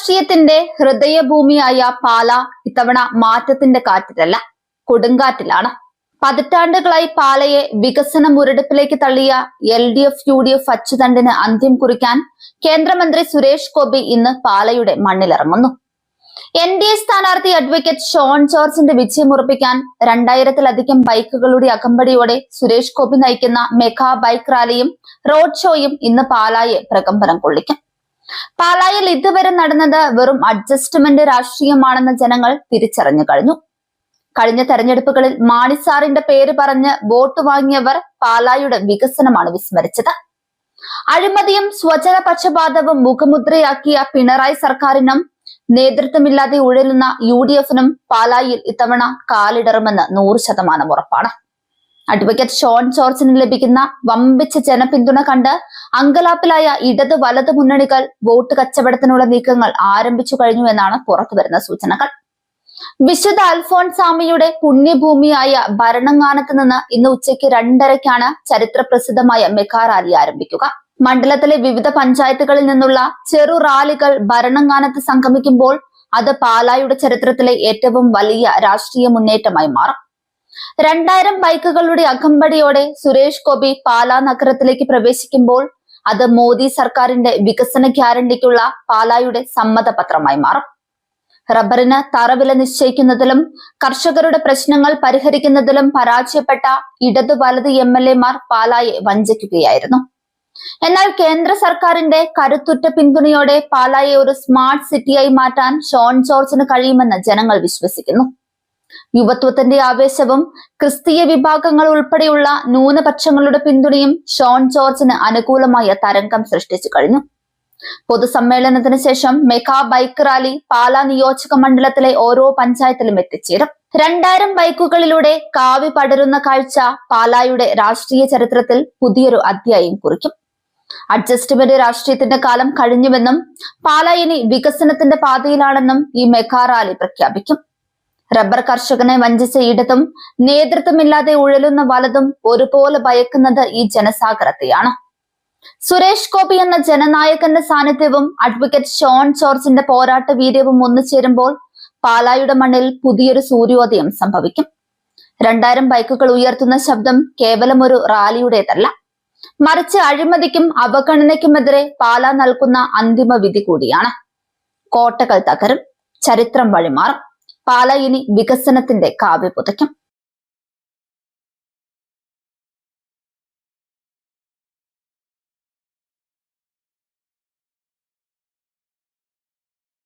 രാഷ്ട്രീയത്തിന്റെ ഹൃദയഭൂമിയായ പാല ഇത്തവണ മാറ്റത്തിന്റെ കാറ്റിലല്ല, കൊടുങ്കാറ്റിലാണ്. പതിറ്റാണ്ടുകളായി പാലയെ വികസന മുരടിപ്പിലേക്ക് തള്ളിയ LDF UDF അച്ചുതണ്ടിന് അന്ത്യം കുറിക്കാൻ കേന്ദ്രമന്ത്രി സുരേഷ് ഗോപി ഇന്ന് പാലയുടെ മണ്ണിലിറങ്ങുന്നു. NDA സ്ഥാനാർത്ഥി അഡ്വക്കേറ്റ് ഷോൺ ജോർജിന്റെ വിജയമുറപ്പിക്കാൻ 2000-ലധികം ബൈക്കുകളുടെ അകമ്പടിയോടെ സുരേഷ് ഗോപി നയിക്കുന്ന മെഗാ ബൈക്ക് റാലിയും റോഡ് ഷോയും ഇന്ന് പാലായെ പ്രകമ്പനം കൊള്ളിക്കും. പാലായിൽ ഇതുവരെ നടന്നത് വെറും അഡ്ജസ്റ്റ്മെന്റ് രാഷ്ട്രീയമാണെന്ന് ജനങ്ങൾ തിരിച്ചറിഞ്ഞു കഴിഞ്ഞു. കഴിഞ്ഞ തെരഞ്ഞെടുപ്പുകളിൽ മാണി സാറിന്റെ പേര് പറഞ്ഞ് വോട്ട് വാങ്ങിയവർ പാലായുടെ വികസനമാണ് വിസ്മരിച്ചത്. അഴിമതിയും സ്വജന പക്ഷപാതവും മുഖമുദ്രയാക്കിയ പിണറായി സർക്കാരിനും നേതൃത്വമില്ലാതെ ഉഴലുന്ന UDFനും പാലായിൽ ഇത്തവണ കാലിടറുമെന്ന് 100% ഉറപ്പാണ്. അഡ്വക്കേറ്റ് ഷോൺ ജോർജിന് ലഭിക്കുന്ന വമ്പിച്ച ജനപിന്തുണ കണ്ട് അങ്കലാപ്പിലായ ഇടത് വലത് മുന്നണികൾ വോട്ട് കച്ചവടത്തിനുള്ള നീക്കങ്ങൾ ആരംഭിച്ചു കഴിഞ്ഞു എന്നാണ് പുറത്തുവരുന്ന സൂചനകൾ. വിശുദ്ധ അൽഫോൺസാമിയുടെ പുണ്യഭൂമിയായ ഭരണങ്ങാനത്ത് നിന്ന് ഇന്ന് ഉച്ചയ്ക്ക് 2:30-ക്കാണ് ചരിത്ര പ്രസിദ്ധമായ മെഗാ റാലി ആരംഭിക്കുക. മണ്ഡലത്തിലെ വിവിധ പഞ്ചായത്തുകളിൽ നിന്നുള്ള ചെറു റാലികൾ ഭരണങ്ങാനത്ത് സംഗമിക്കുമ്പോൾ അത് പാലായുടെ ചരിത്രത്തിലെ ഏറ്റവും വലിയ രാഷ്ട്രീയ മുന്നേറ്റമായി മാറും. 2000 ബൈക്കുകളുടെ അകമ്പടിയോടെ സുരേഷ് ഗോപി പാലാ നഗരത്തിലേക്ക് പ്രവേശിക്കുമ്പോൾ അത് മോദി സർക്കാരിന്റെ വികസന ഗ്യാരണ്ടിക്കുള്ള പാലായുടെ സമ്മതപത്രമായി മാറും. റബ്ബറിന് തറവില നിശ്ചയിക്കുന്നതിലും കർഷകരുടെ പ്രശ്നങ്ങൾ പരിഹരിക്കുന്നതിലും പരാജയപ്പെട്ട ഇടതു വലത് MLA-മാർ പാലായെ വഞ്ചിക്കുകയായിരുന്നു. എന്നാൽ കേന്ദ്ര സർക്കാരിന്റെ കരുത്തുറ്റ പിന്തുണയോടെ പാലായെ ഒരു സ്മാർട്ട് സിറ്റിയായി മാറ്റാൻ ഷോൺ ജോർജിന് കഴിയുമെന്ന് ജനങ്ങൾ വിശ്വസിക്കുന്നു. യുവത്വത്തിന്റെ ആവേശവും ക്രിസ്തീയ വിഭാഗങ്ങൾ ഉൾപ്പെടെയുള്ള ന്യൂനപക്ഷങ്ങളുടെ പിന്തുണയും ഷോൺ ജോർജിന് അനുകൂലമായ തരംഗം സൃഷ്ടിച്ചു കഴിഞ്ഞു. പൊതുസമ്മേളനത്തിന് ശേഷം മെഗാ ബൈക്ക് റാലി പാലാ നിയോജക മണ്ഡലത്തിലെ ഓരോ പഞ്ചായത്തിലും എത്തിച്ചേരും. 2000 ബൈക്കുകളിലൂടെ കാവി പടരുന്ന കാഴ്ച പാലായുടെ രാഷ്ട്രീയ ചരിത്രത്തിൽ പുതിയൊരു അധ്യായം കുറിക്കും. അഡ്ജസ്റ്റ്മെന്റ് രാഷ്ട്രീയത്തിന്റെ കാലം കഴിഞ്ഞുവെന്നും പാലാ ഇനി വികസനത്തിന്റെ പാതയിലാണെന്നും ഈ മെഗാ റാലി പ്രഖ്യാപിക്കും. റബ്ബർ കർഷകനെ വഞ്ചിച്ച ഇടതും നേതൃത്വമില്ലാതെ ഉഴലുന്ന വലതും ഒരുപോലെ ഭയക്കുന്നത് ഈ ജനസാഗരത്തെയാണ്. സുരേഷ് ഗോപി എന്ന ജനനായകന്റെ സാന്നിധ്യവും അഡ്വക്കേറ്റ് ഷോൺ ജോർജിന്റെ പോരാട്ട വീര്യവും ഒന്നുചേരുമ്പോൾ പാലായുടെ മണ്ണിൽ പുതിയൊരു സൂര്യോദയം സംഭവിക്കും. 2000 ബൈക്കുകൾ ഉയർത്തുന്ന ശബ്ദം കേവലം ഒരു റാലിയുടേതല്ല, മറിച്ച് അഴിമതിക്കും അവഗണനയ്ക്കുമെതിരെ പാലാ നൽകുന്ന അന്തിമ വിധി കൂടിയാണ്. കോട്ടകൾ തകരും, ചരിത്രം വഴിമാറും, പാലാ ഇനി വികസനത്തിന്റെ കാവ്യ പുതയ്ക്കും.